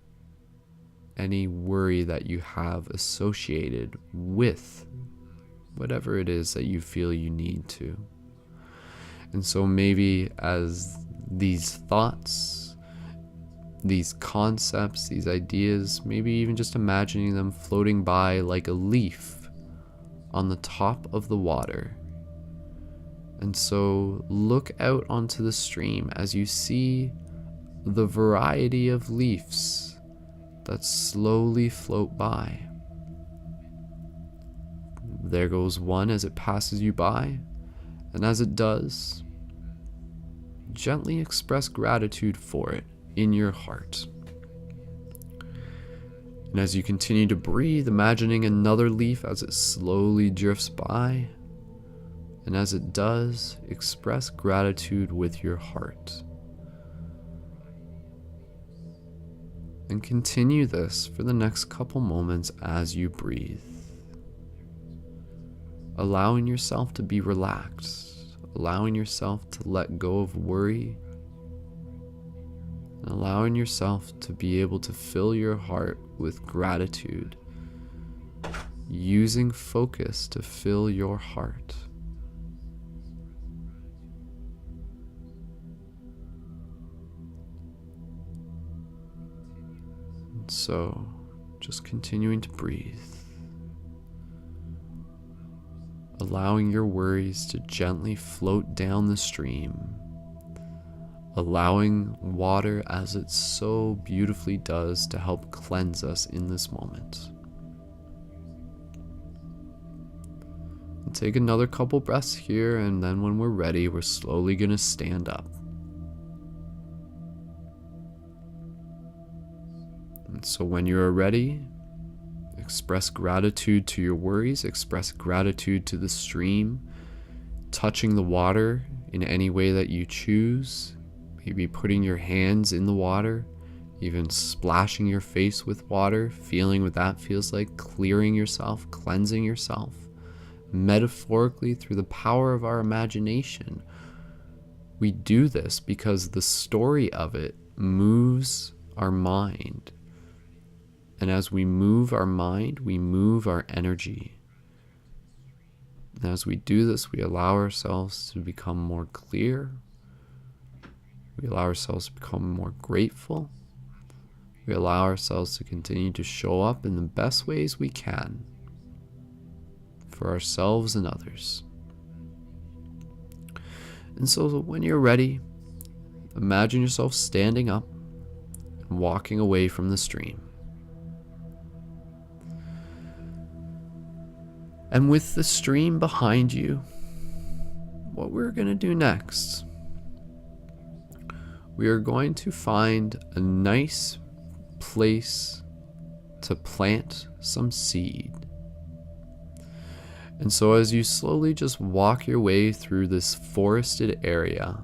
any worry that you have associated with whatever it is that you feel you need to. And so maybe as these thoughts, these concepts, these ideas, maybe even just imagining them floating by like a leaf on the top of the water. And so look out onto the stream as you see the variety of leaves that slowly float by. There goes one as it passes you by, and as it does, gently express gratitude for it in your heart. And as you continue to breathe, imagining another leaf as it slowly drifts by, and as it does, express gratitude with your heart. And continue this for the next couple moments as you breathe, allowing yourself to be relaxed, allowing yourself to let go of worry, and allowing yourself to be able to fill your heart with gratitude, using focus to fill your heart. So, just continuing to breathe, allowing your worries to gently float down the stream, allowing water as it so beautifully does to help cleanse us in this moment. And take another couple breaths here, and then when we're ready, we're slowly going to stand up. And so when you are ready, express gratitude to your worries, express gratitude to the stream, touching the water in any way that you choose, maybe putting your hands in the water, even splashing your face with water, feeling what that feels like, clearing yourself, cleansing yourself, metaphorically through the power of our imagination. We do this because the story of it moves our mind. And as we move our mind, we move our energy. And as we do this, we allow ourselves to become more clear. We allow ourselves to become more grateful. We allow ourselves to continue to show up in the best ways we can for ourselves and others. And so when you're ready, imagine yourself standing up and walking away from the stream. And with the stream behind you, what we're going to do next, we are going to find a nice place to plant some seed. And so as you slowly just walk your way through this forested area,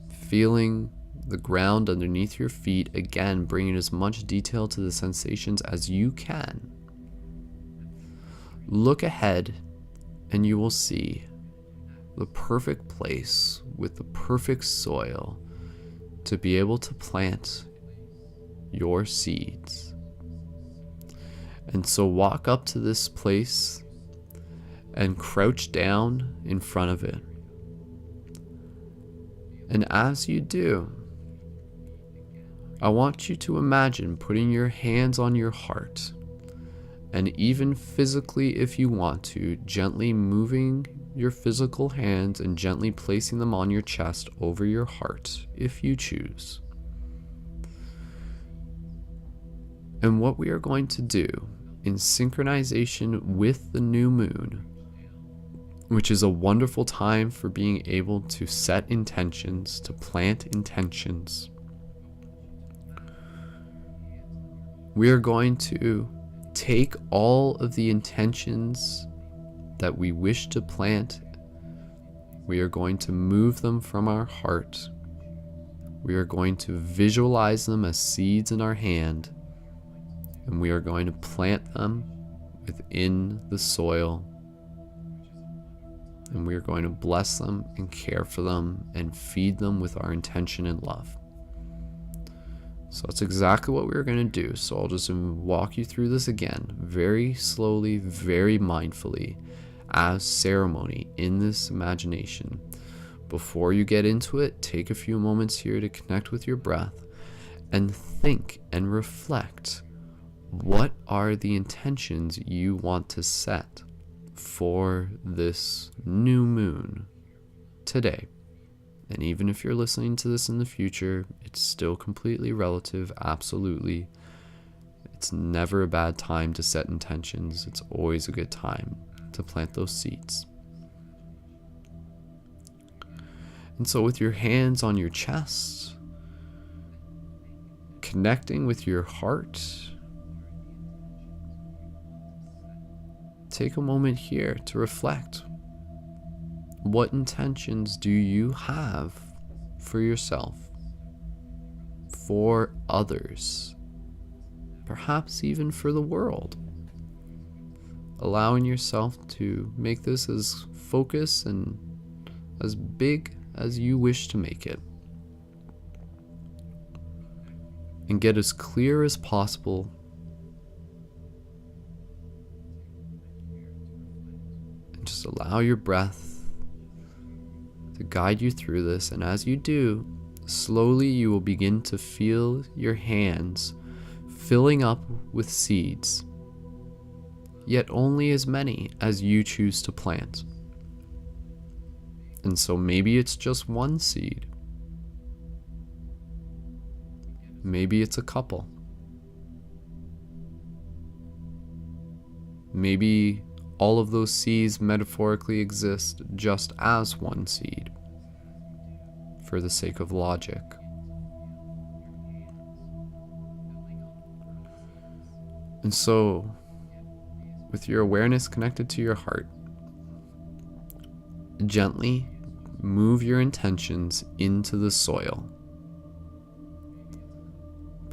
feeling the ground underneath your feet, again, bringing as much detail to the sensations as you can, look ahead and you will see the perfect place with the perfect soil to be able to plant your seeds. And so walk up to this place and crouch down in front of it. And as you do, I want you to imagine putting your hands on your heart, and even physically, if you want to, gently moving your physical hands and gently placing them on your chest over your heart, if you choose. And what we are going to do in synchronization with the new moon, which is a wonderful time for being able to set intentions, to plant intentions, we are going to take all of the intentions that we wish to plant. We are going to move them from our heart. We are going to visualize them as seeds in our hand, and we are going to plant them within the soil. And we are going to bless them and care for them and feed them with our intention and love. So that's exactly what we're going to do. So I'll just walk you through this again, very slowly, very mindfully, as ceremony in this imagination. Before you get into it, take a few moments here to connect with your breath and think and reflect. What are the intentions you want to set for this new moon today? And even if you're listening to this in the future, it's still completely relative, absolutely. It's never a bad time to set intentions. It's always a good time to plant those seeds. And so with your hands on your chest, connecting with your heart, take a moment here to reflect. What intentions do you have for yourself, for others, perhaps even for the world? Allowing yourself to make this as focused and as big as you wish to make it. And get as clear as possible. And just allow your breath to guide you through this. And as you do, slowly you will begin to feel your hands filling up with seeds, yet only as many as you choose to plant. And so maybe it's just one seed. Maybe it's a couple. Maybe all of those seeds metaphorically exist just as one seed, for the sake of logic. And so, with your awareness connected to your heart, gently move your intentions into the soil.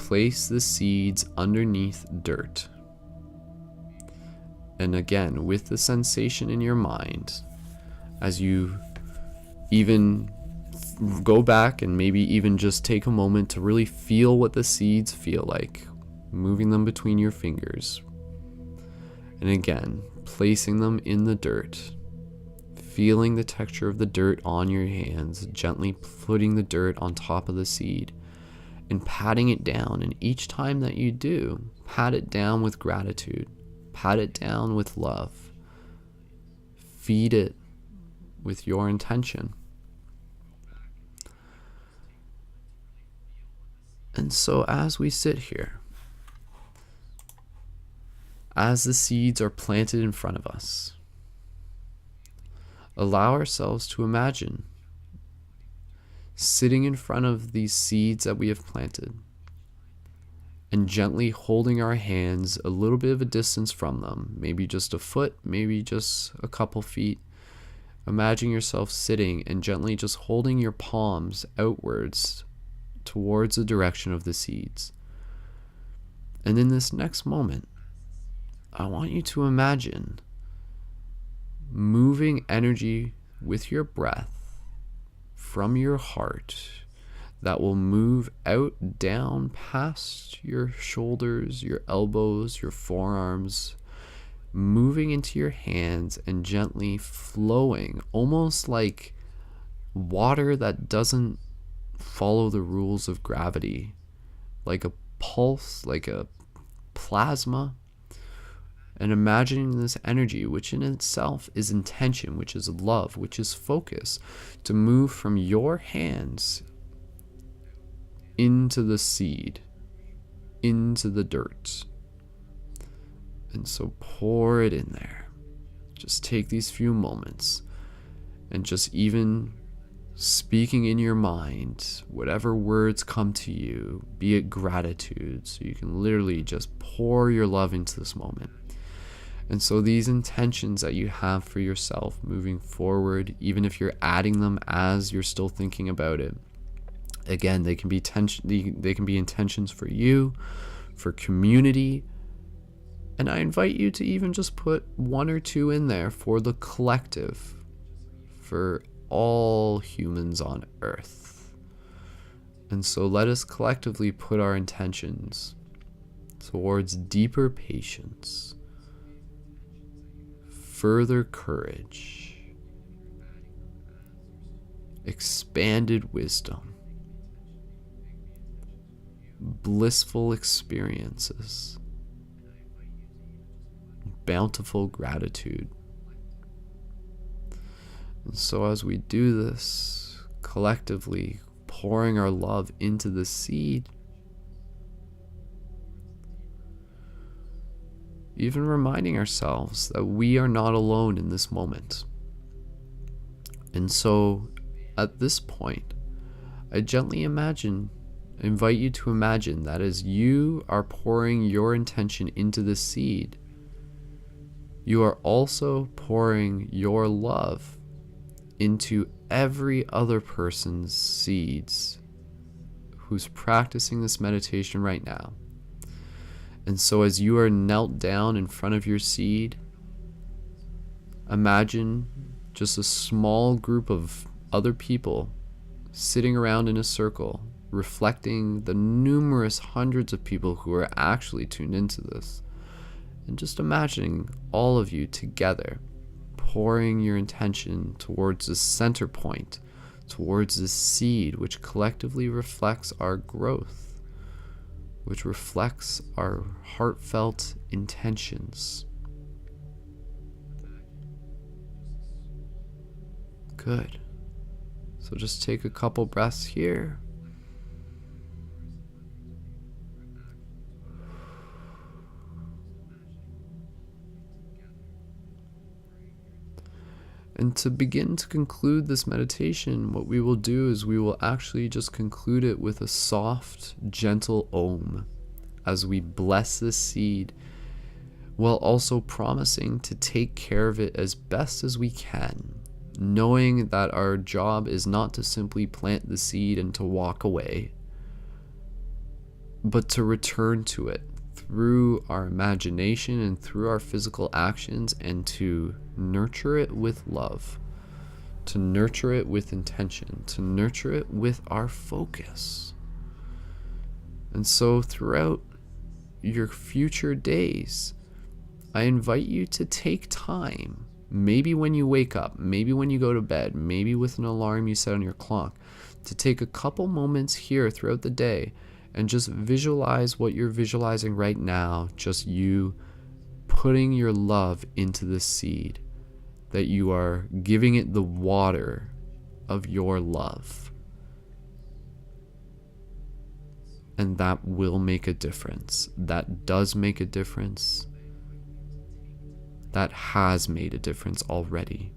place the seeds underneath dirt. And again, with the sensation in your mind, as you even go back and maybe even just take a moment to really feel what the seeds feel like, moving them between your fingers. And again, placing them in the dirt, feeling the texture of the dirt on your hands, gently putting the dirt on top of the seed and patting it down. And each time that you do, pat it down with gratitude, pat it down with love, feed it with your intention. And so as we sit here, as the seeds are planted in front of us, allow ourselves to imagine sitting in front of these seeds that we have planted and gently holding our hands a little bit of a distance from them, maybe just a foot, maybe just a couple feet. Imagine yourself sitting and gently just holding your palms outwards towards the direction of the seeds. And in this next moment, I want you to imagine moving energy with your breath from your heart that will move out, down, past your shoulders, your elbows, your forearms, moving into your hands and gently flowing, almost like water that doesn't follow the rules of gravity, like a pulse, like a plasma. And imagining this energy, which in itself is intention, which is love, which is focus, to move from your hands into the seed, into the dirt. And so pour it in there. Just take these few moments and just even speaking in your mind, whatever words come to you, be it gratitude, so you can literally just pour your love into this moment. And so these intentions that you have for yourself moving forward, even if you're adding them as you're still thinking about it, again, they can be intentions for you, for community. And I invite you to even just put one or two in there for the collective, for all humans on earth. And so let us collectively put our intentions towards deeper patience, further courage, expanded wisdom, blissful experiences, bountiful gratitude. And so as we do this, collectively pouring our love into the seed, even reminding ourselves that we are not alone in this moment. And so at this point, I gently invite you to imagine that as you are pouring your intention into the seed, you are also pouring your love into every other person's seeds who's practicing this meditation right now. And so as you are knelt down in front of your seed, imagine just a small group of other people sitting around in a circle, reflecting the numerous hundreds of people who are actually tuned into this. And just imagining all of you together, pouring your intention towards the center point, towards the seed, which collectively reflects our growth, which reflects our heartfelt intentions. Good. So just take a couple breaths here. And to begin to conclude this meditation, what we will do is we will actually just conclude it with a soft, gentle Om as we bless this seed, while also promising to take care of it as best as we can, knowing that our job is not to simply plant the seed and to walk away, but to return to it through our imagination and through our physical actions, and to nurture it with love, to nurture it with intention, to nurture it with our focus. And so throughout your future days, I invite you to take time, maybe when you wake up, maybe when you go to bed, maybe with an alarm you set on your clock, to take a couple moments here throughout the day and just visualize what you're visualizing right now, just you putting your love into the seed, that you are giving it the water of your love. And that will make a difference. That does make a difference. That has made a difference already.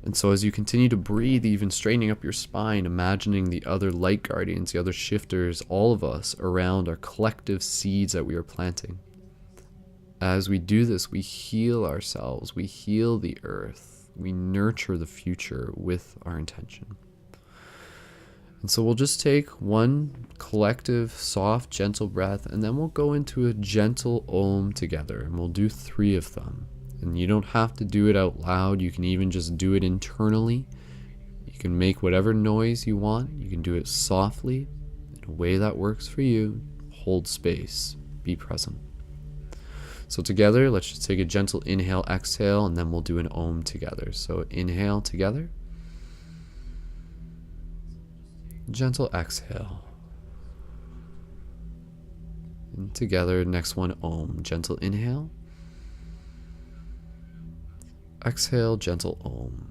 And so as you continue to breathe, even straightening up your spine, imagining the other light guardians, the other shifters, all of us around our collective seeds that we are planting. As we do this, we heal ourselves, we heal the earth, we nurture the future with our intention. And so we'll just take one collective, soft, gentle breath, and then we'll go into a gentle Om together, and we'll do 3 of them. And you don't have to do it out loud. You can even just do it internally. You can make whatever noise you want. You can do it softly, in a way that works for you. Hold space. Be present. So together, let's just take a gentle inhale, exhale, and then we'll do an Om together. So inhale together. Gentle exhale. And together, next one, Om. Gentle inhale. Exhale, gentle Om.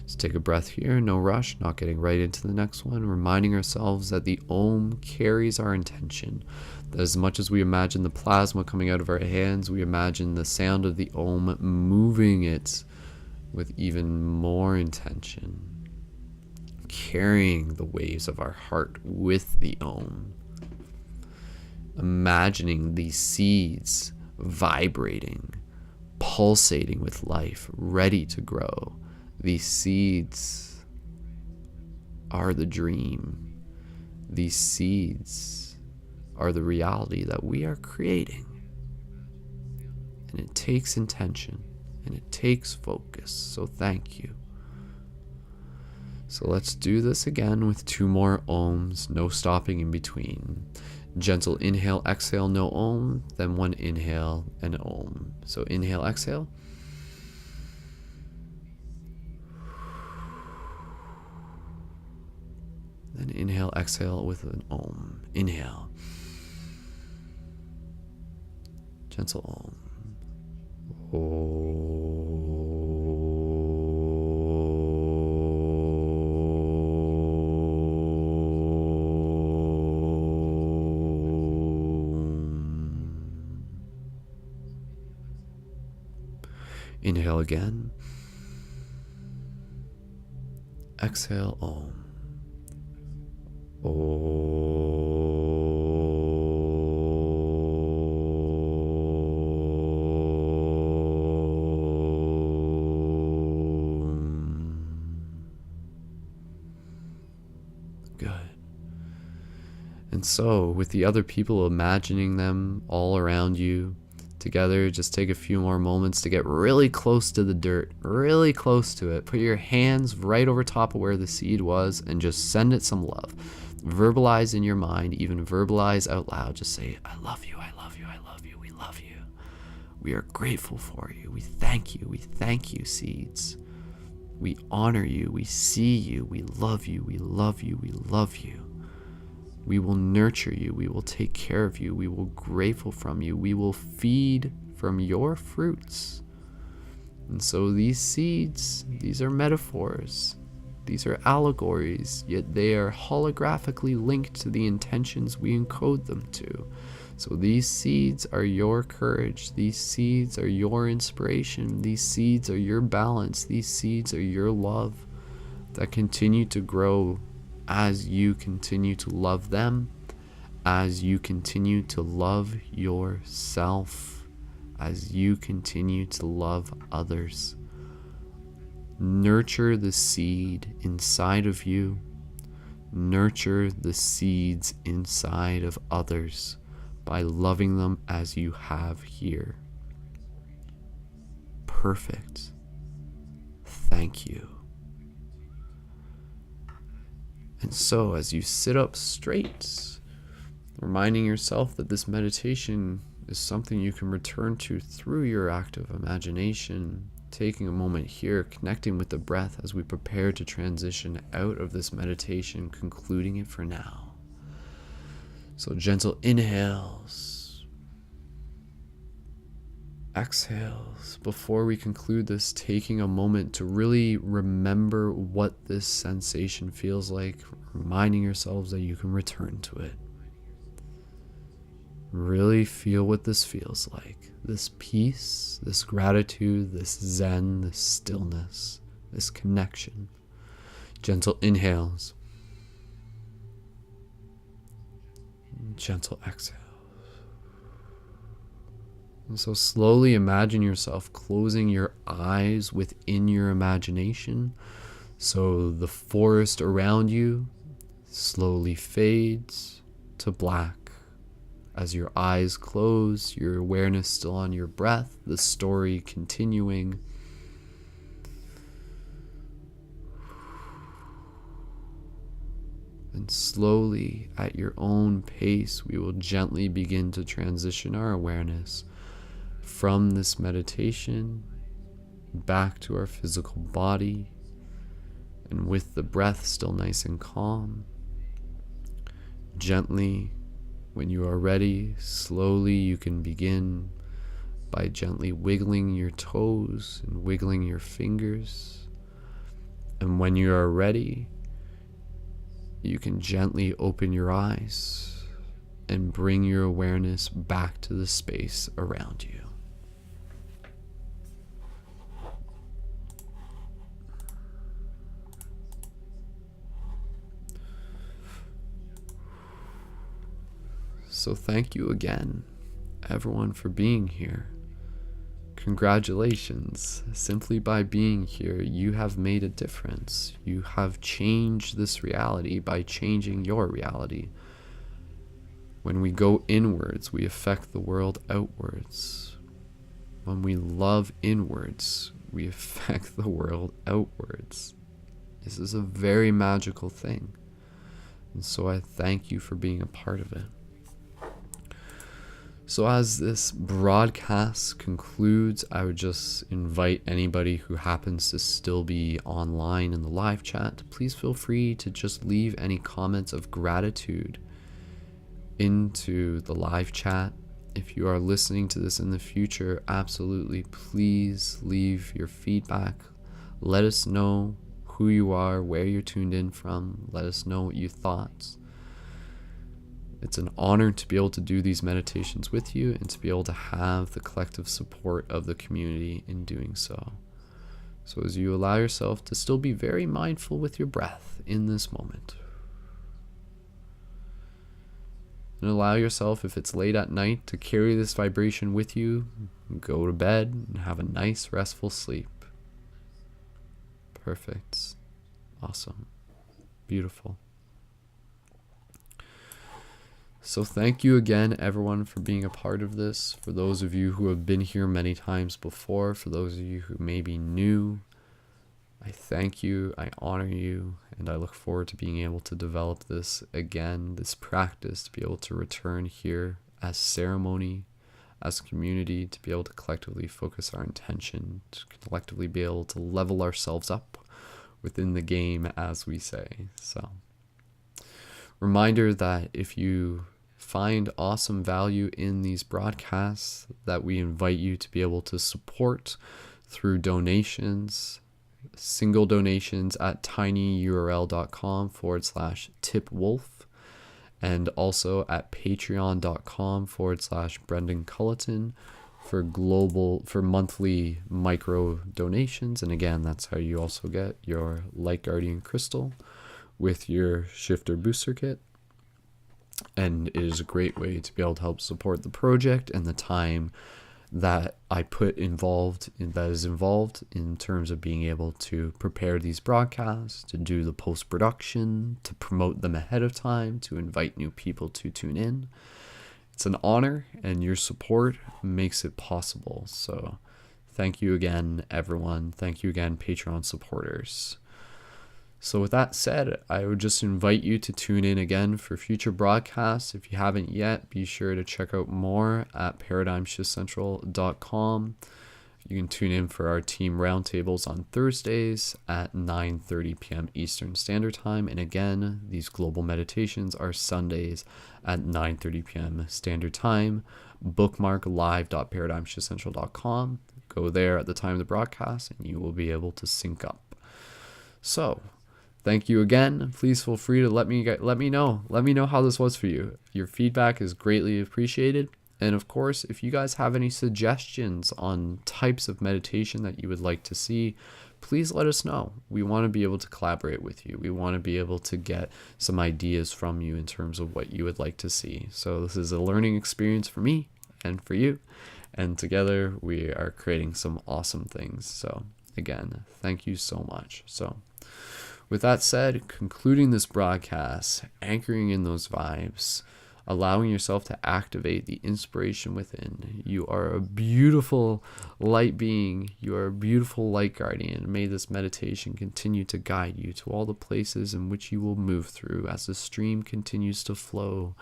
Just take a breath here, no rush, not getting right into the next one, reminding ourselves that the Om carries our intention. That as much as we imagine the plasma coming out of our hands, we imagine the sound of the Om moving it with even more intention, carrying the waves of our heart with the Om, imagining these seeds vibrating, pulsating with life, ready to grow. These seeds are the dream. These seeds are the reality that we are creating. And it takes intention. And it takes focus, so thank you. So let's do this again with 2 more Oms, no stopping in between. Gentle inhale, exhale, no Om, then 1 inhale and Om. So inhale, exhale. Then inhale, exhale with an Om. Inhale. Gentle Om. Inhale again. Exhale, Om. Good. And so, with the other people, imagining them all around you together, just take a few more moments to get really close to the dirt, really close to it. Put your hands right over top of where the seed was and just send it some love. Verbalize in your mind, even verbalize out loud. Just say, I love you, I love you, I love you, we love you. We are grateful for you. We thank you, seeds. We honor you, we see you, we love you, we love you, we love you. We will nurture you, we will take care of you, we will grateful from you, we will feed from your fruits. And so these seeds, these are metaphors, these are allegories, yet they are holographically linked to the intentions we encode them to. So these seeds are your courage, these seeds are your inspiration, these seeds are your balance, these seeds are your love that continue to grow as you continue to love them as you continue to love yourself, as you continue to love others. Nurture the seed inside of you. Nurture the seeds inside of others by loving them as you have here. Perfect. Thank you. And so, as you sit up straight, reminding yourself that this meditation is something you can return to through your active imagination, taking a moment here, connecting with the breath as we prepare to transition out of this meditation, concluding it for now. So gentle inhales, exhales. Before we conclude this, taking a moment to really remember what this sensation feels like, reminding yourselves that you can return to it. Really feel what this feels like. This peace, this gratitude, this zen, this stillness, this connection. Gentle inhales. Gentle exhales. And so slowly imagine yourself closing your eyes within your imagination. So the forest around you slowly fades to black. As your eyes close, your awareness still on your breath, the story continuing. And slowly, at your own pace, we will gently begin to transition our awareness from this meditation back to our physical body. And with the breath still nice and calm, gently, when you are ready, slowly you can begin by gently wiggling your toes and wiggling your fingers. And when you are ready, you can gently open your eyes and bring your awareness back to the space around you. So thank you again, everyone, for being here. Congratulations. Simply by being here, you have made a difference. You have changed this reality by changing your reality. When we go inwards, we affect the world outwards. When we love inwards, we affect the world outwards. This is a very magical thing. And so I thank you for being a part of it. So as this broadcast concludes, I would just invite anybody who happens to still be online in the live chat, please feel free to just leave any comments of gratitude into the live chat. If you are listening to this in the future, absolutely, please leave your feedback. Let us know who you are, where you're tuned in from. Let us know what you thought. It's an honor to be able to do these meditations with you and to be able to have the collective support of the community in doing so. So as you allow yourself to still be very mindful with your breath in this moment. And allow yourself, if it's late at night, to carry this vibration with you, go to bed and have a nice restful sleep. Perfect. Awesome. Beautiful. So thank you again, everyone, for being a part of this. For those of you who have been here many times before, for those of you who may be new, I thank you, I honor you, and I look forward to being able to develop this again, this practice, to be able to return here as ceremony, as community, to be able to collectively focus our intention, to collectively be able to level ourselves up within the game, as we say. So, reminder that if you find awesome value in these broadcasts, that we invite you to be able to support through donations, single donations at tinyurl.com/tipwolf, and also at patreon.com/Brendan Culleton for monthly micro donations. And again, that's how you also get your Light Guardian crystal with your shifter booster kit. And it is a great way to be able to help support the project and the time that I that is involved in terms of being able to prepare these broadcasts, to do the post-production, to promote them ahead of time, to invite new people to tune in. It's an honor, and your support makes it possible. So thank you again, everyone. Thank you again, Patreon supporters. So with that said, I would just invite you to tune in again for future broadcasts. If you haven't yet, be sure to check out more at paradigmshiftcentral.com. You can tune in for our team roundtables on Thursdays at 9:30 p.m. Eastern Standard Time. And again, these global meditations are Sundays at 9:30 p.m. Standard Time. Bookmark live.paradigmshiftcentral.com. Go there at the time of the broadcast and you will be able to sync up. So, thank you again. Please feel free to let me know. Let me know how this was for you. Your feedback is greatly appreciated. And of course, if you guys have any suggestions on types of meditation that you would like to see, please let us know. We want to be able to collaborate with you. We want to be able to get some ideas from you in terms of what you would like to see. So this is a learning experience for me and for you. And together we are creating some awesome things. So again, thank you so much. So with that said, concluding this broadcast, anchoring in those vibes, allowing yourself to activate the inspiration within. You are a beautiful light being. You are a beautiful light guardian. May this meditation continue to guide you to all the places in which you will move through as the stream continues to flow.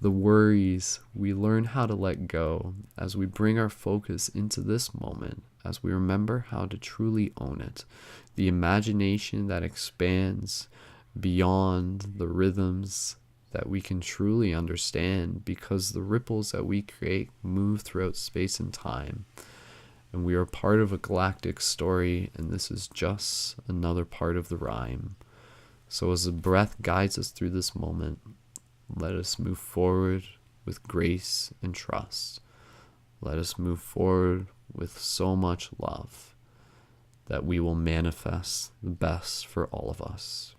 The worries, we learn how to let go as we bring our focus into this moment, as we remember how to truly own it. The imagination that expands beyond the rhythms that we can truly understand, because the ripples that we create move throughout space and time. And we are part of a galactic story, and this is just another part of the rhyme. So as the breath guides us through this moment, let us move forward with grace and trust. Let us move forward with so much love that we will manifest the best for all of us.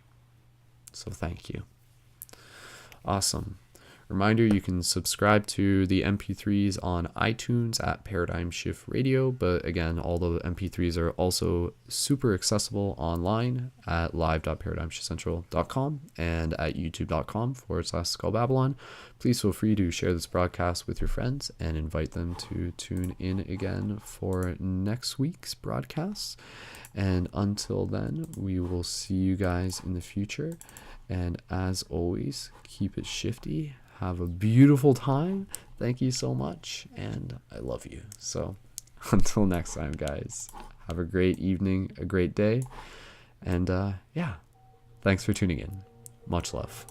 So thank you. Awesome. Reminder, you can subscribe to the MP3s on iTunes at Paradigm Shift Radio, but again, all the MP3s are also super accessible online at live.paradigmshiftcentral.com and at youtube.com/SkullBabylon. Please feel free to share this broadcast with your friends and invite them to tune in again for next week's broadcast. And until then, we will see you guys in the future. And as always, keep it shifty. Have a beautiful time. Thank you so much. And I love you. So until next time, guys, have a great evening, a great day. And yeah, thanks for tuning in. Much love.